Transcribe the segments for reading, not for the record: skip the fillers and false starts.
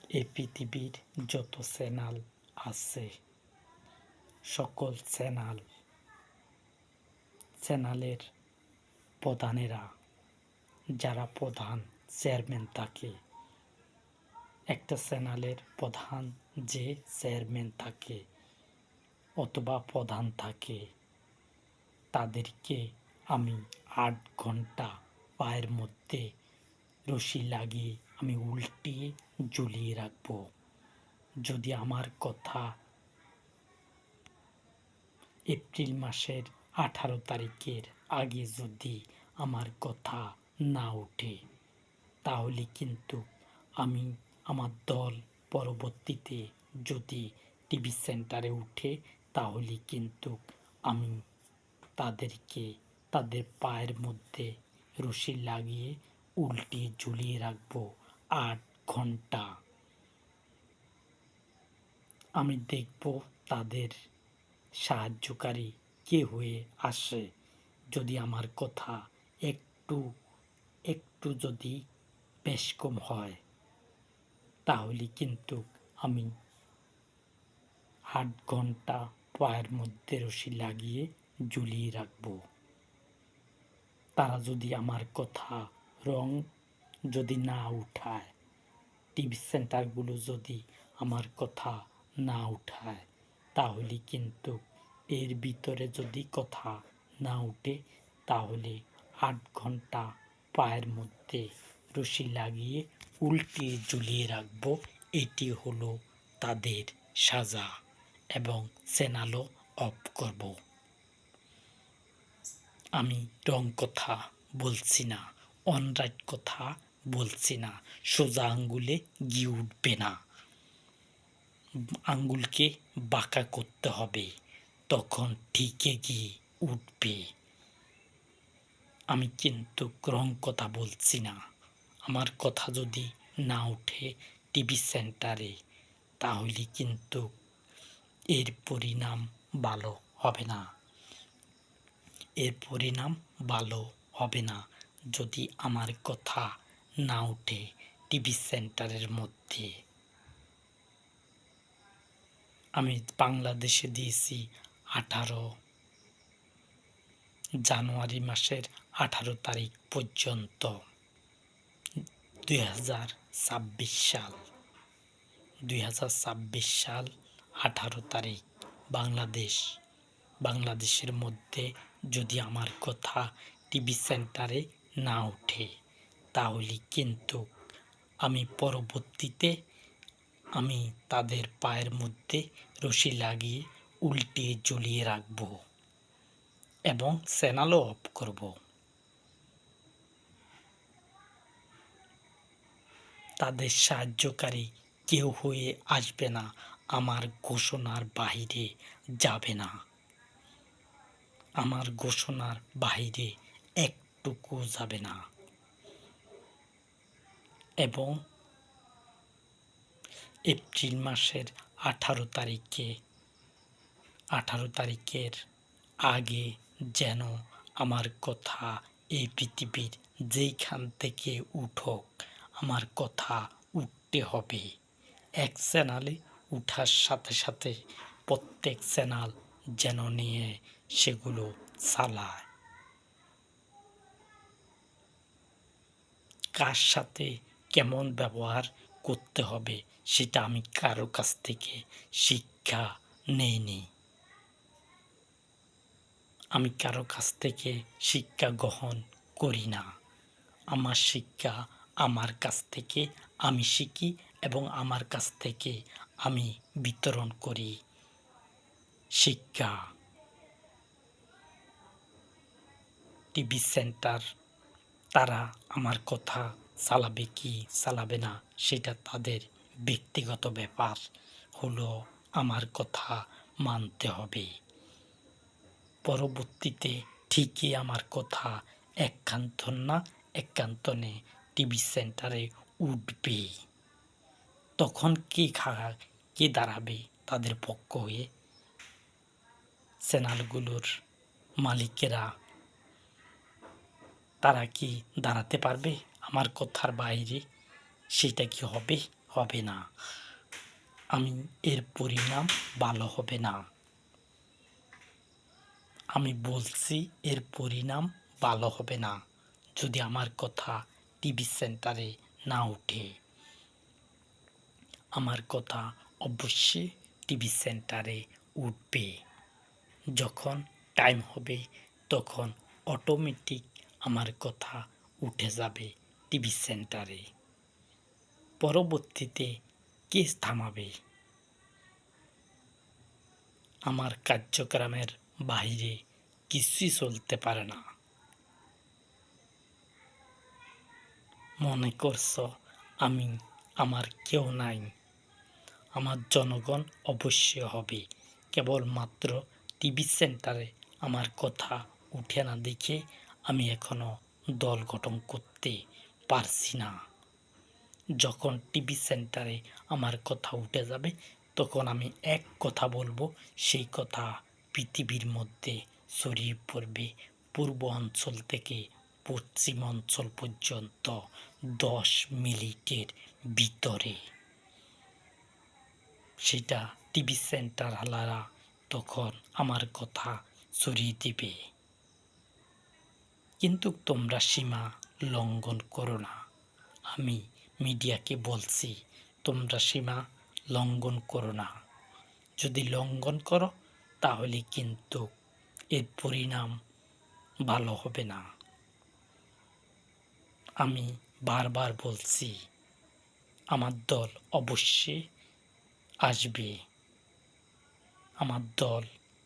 এই পৃথিবীর যত চ্যানেল আছে সকল চ্যানেলের প্রধানেরা যারা প্রধান চেয়ারম্যান থাকে, একটা চ্যানেলের প্রধান যে চেয়ারম্যান থাকে অথবা প্রধান থাকে, তাদেরকে আমি ৮ ঘন্টা পায়ের মধ্যে রশি লাগিয়ে আমি উল্টিয়ে ঝুলিয়ে রাখব। যদি আমার কথা এপ্রিল মাসের 18 তারিখের আগে যদি আমার কথা না ওঠে, তাহলে কিন্তু আমি আমার দল পরবর্তীতে যদি টিভি সেন্টারে উঠে, তাহলে কিন্তু আমি তাদেরকে তাদের পায়ের মধ্যে রশি লাগিয়ে উল্টিয়ে ঝুলিয়ে রাখব ৮ ঘন্টা। আমি দেখব তাদের সাহায্যকারী কে হয়ে আসে। যদি আমার কথা একটু যদি বেশ কম হয়, তাহলে কিন্তু আমি ৮ ঘন্টা পায়ের মধ্যে রশি লাগিয়ে ঝুলিয়ে রাখব। তারা যদি আমার কথা রং যদি না উঠায়, টিভি সেন্টারগুলো যদি আমার কথা না উঠায়, তাহলে কিন্তু এর ভিতরে যদি কথা না উঠে, তাহলে ৮ ঘন্টা পায়ের মধ্যে রশি লাগিয়ে উল্টিয়ে ঝুলিয়ে রাখব। এটি হলো তাদের সাজা, এবং চ্যানেলও অফ করব। আমি রং কথা বলছি না, অনরাইট কথা বলছি না। সোজা আঙ্গুলে ঘি উঠবে না, আঙ্গুলকে বাঁকা করতে হবে, তখন ঠিকই ঘি উঠবে। আমি কিন্তু রং কথা বলছি না। আমার কথা যদি না উঠে টিভি সেন্টারে, তাহলে কিন্তু এর পরিণাম ভালো হবে না। এর পরিণাম ভালো হবে না যদি আমার কথা না উঠে টিভি সেন্টারের মধ্যে। আমি বাংলাদেশে দিয়েছি 18 জানুয়ারি মাসের 18 তারিখ পর্যন্ত, 2026 সাল 18 তারিখ বাংলাদেশের মধ্যে যদি আমার কথা টিভি সেন্টারে না ওঠে, তাহলে কিন্তু আমি পরবর্তীতে আমি তাদের পায়ের মধ্যে রশি লাগিয়ে উল্টিয়ে ঝুলিয়ে রাখব এবং চ্যানেলও অফ করব। তাদের সাহায্যকারী কেউ হয়ে আসবে না, আমার ঘোষণার বাইরে যাবে না। আমার ঘোষণার বাইরে একটুকু যাবে না। এবং এপ্রিল মাসের 18 তারিখের আগে যেন আমার কথা এই পৃথিবীর যেইখান থেকে উঠুক, আমার কথা উঠতে হবে। এক চ্যানেলে উঠার সাথে সাথে প্রত্যেক চ্যানেল যেন নিয়ে সেগুলো চালায়। কার সাথে কেমন ব্যবহার করতে হবে সেটা আমি কারো কাছ থেকে শিক্ষা নেইনি। আমি কারো কাছ থেকে শিক্ষা গ্রহণ করি না। আমার শিক্ষা আমার কাছ থেকে আমি শিখি এবং আমার কাছ থেকে আমি বিতরণ করি শিক্ষা। টিভি সেন্টার তারা আমার কথা চালাবে কি চালাবে না সেটা তাদের ব্যক্তিগত ব্যাপার, হলো আমার কথা মানতে হবে। পরবর্তীতে ঠিকই আমার কথা একান্তনে টিভি সেন্টারে উঠবে। তখন কে দাঁড়াবে তাদের পক্ষ হয়ে? চ্যানেলগুলোর মালিকেরা তারা কি দাঁড়াতে পারবে আমার কথার বাইরে? সেটা কি হবে? হবে না। এর পরিণাম ভালো হবে না। আমি বলছি এর পরিণাম ভালো হবে না যদি আমার কথা টিভি সেন্টারে না ওঠে। আমার কথা অবশ্যই টিভি সেন্টারে উঠবে। যখন টাইম হবে তখন অটোমেটিক আমার কথা উঠে যাবে টিভি সেন্টারে। পরবর্তীতে কে থামাবে? আমার কার্যক্রমের বাইরে কিছুই চলতে পারে না। মনে করছ আমার কেউ নাই? আমার জনগণ অবশ্যই হবে। কেবলমাত্র টিভি সেন্টারে আমার কথা উঠে না দেখে আমি এখনো দল গঠন করতে পারছি না। যখন টিভি সেন্টারে আমার কথা উঠে যাবে তখন আমি এক কথা বলবো, সেই কথা পৃথিবীর মধ্যে ছড়িয়ে পড়বে। পূর্ব অঞ্চল থেকে পশ্চিম অঞ্চল পর্যন্ত 10 মিনিটের ভিতরে। সেটা টিভি সেন্টার হালারা তখন আমার কথা ছড়িয়ে দিবে। কিন্তু তোমরা সীমা লঙ্ঘন করো না। আমি মিডিয়াকে বলছি, তোমরা সীমা লঙ্ঘন করো না। যদি লঙ্ঘন করো তাহলে কিন্তু এর পরিণাম ভালো হবে না। আমি বারবার বলছি, আমার দল অবশ্যই আসবে। আমার দল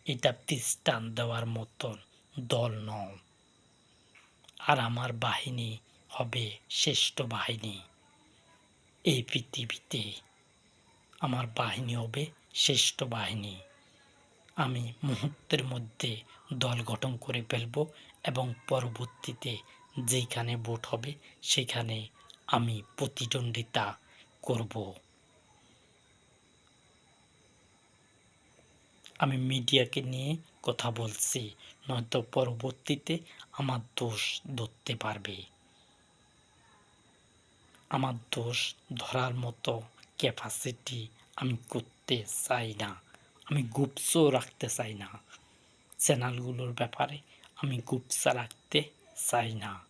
এটা দৃষ্টান দেওয়ার মতন দল নয়। আর আমার বাহিনী হবে শ্রেষ্ঠ বাহিনী এই পৃথিবীতে। আমার বাহিনী হবে শ্রেষ্ঠ বাহিনী। আমি মুহূর্তের মধ্যে দল গঠন করে ফেলব এবং পরবর্তীতে যেখানে ভোট হবে সেখানে আমি প্রতিদ্বন্দ্বিতা করব। আমি মিডিয়াকে নিয়ে কথা বলছি, নয়তো পরবর্তীতে আমার দোষ ধরতে পারবে। আমার দোষ ধরার মতো ক্যাপাসিটি আমি করতে চাই না। আমি গুপ্ত রাখতে চাই না। চ্যানেলগুলোর ব্যাপারে আমি গুপ্ত রাখতে চাই না।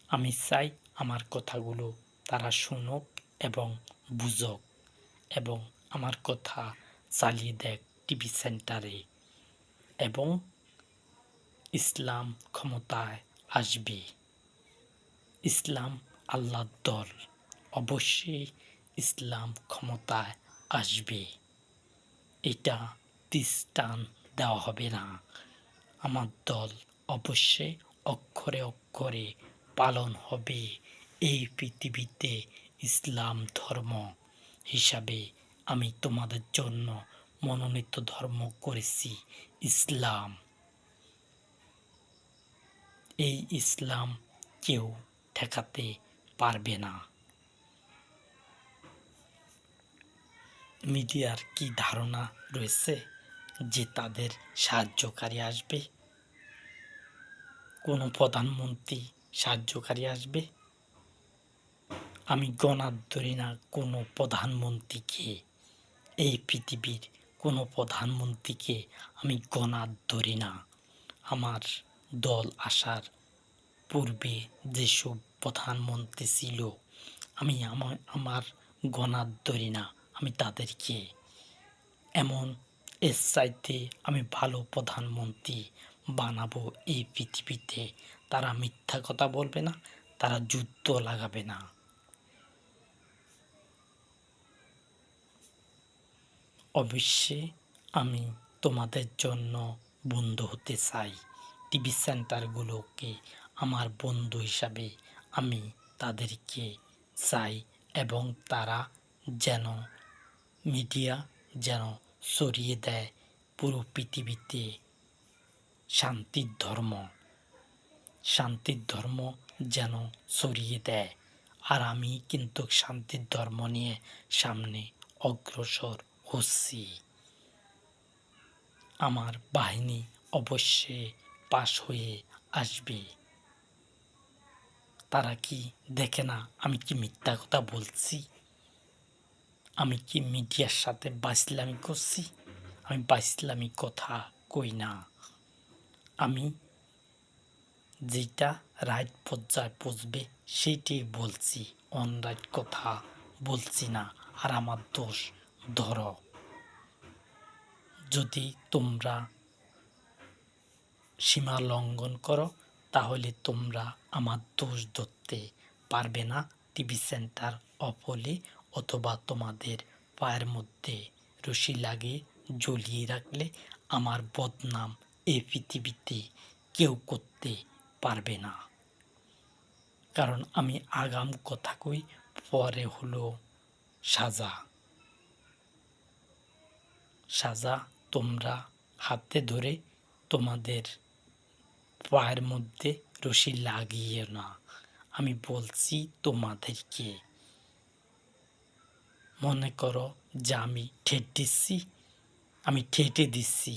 আমি চাই আমার কথাগুলো তারা শুনুক এবং বুঝুক এবং আমার কথা চালিয়ে দেখ টিভি সেন্টারে। এবং ইসলাম ক্ষমতায় আসবে। ইসলাম আল্লাহর দল, অবশ্যই ইসলাম ক্ষমতায় আসবে। এটা দৃষ্টান দেওয়া হবে না। আমার দল অবশ্যই অক্ষরে অক্ষরে পালন হবে। এই পৃথিবীতে ইসলাম ধর্ম হিসাবে আমি তোমাদের জন্য মনোনীত ধর্ম করেছি ইসলাম। এই ইসলাম কেউ ঠেকাতে পারবে না। মিডিয়ার কি ধারণা রয়েছে যে তাদের সাহায্যকারী আসবে? কোনো প্রধানমন্ত্রী সাহায্যকারী আসবে? আমি গণার ধরি না কোনো প্রধানমন্ত্রীকে। এই পৃথিবীর কোনো প্রধানমন্ত্রীকে আমি গণার ধরি না। আমার দল আসার পূর্বে যেসব প্রধানমন্ত্রী ছিল আমি আমার গণার ধরি না আমি তাদেরকে। এমন এর চাইতে আমি ভালো প্রধানমন্ত্রী বানাবো এই পৃথিবীতে। তারা মিথ্যা কথা বলবে না, তারা যুদ্ধ লাগাবে না। অবশ্যই আমি তোমাদের জন্য বন্ধু হতে চাই। টিভি সেন্টারগুলোকে আমার বন্ধু হিসাবে আমি তাদেরকে চাই এবং তারা যেন মিডিয়া যেন ছড়িয়ে দেয় পুরো পৃথিবীতে শান্তির ধর্ম। শান্তির ধর্ম যেন ছড়িয়ে দেয়। আর আমি কিন্তু শান্তির ধর্ম নিয়ে সামনে অগ্রসর হচ্ছি। আমার বাহিনী অবশ্যই পাশ হয়ে আসবে। তারা কি দেখে না আমি কি মিথ্যা কথা বলছি? আমি কি মিডিয়ার সাথে বাইসলামি করছি? আমি বাইসলামি কথা কই না। আমি যেটা রাইট পর্যায়ে পৌঁছবে সেইটাই বলছি, অনরাইট কথা বলছি না। আর আমার দোষ ধরো, যদি তোমরা সীমা লঙ্ঘন করো তাহলে তোমরা আমার দোষ ধরতে পারবে না। টিভি সেন্টার অফ হলে অথবা তোমাদের পায়ের মধ্যে রশি লাগিয়ে ঝুলিয়ে রাখলে আমার বদনাম এই পৃথিবীতে কেউ করতে পারবে না। কারণ আমি আগাম কথা কই, পরে হলো সাজা। সাজা তোমরা হাতে ধরে তোমাদের পায়ের মধ্যে রশি লাগিয়ে না। আমি বলছি তোমাদেরকে, মনে করো যে আমি ঠেট দিচ্ছি, আমি ঠেটে দিচ্ছি,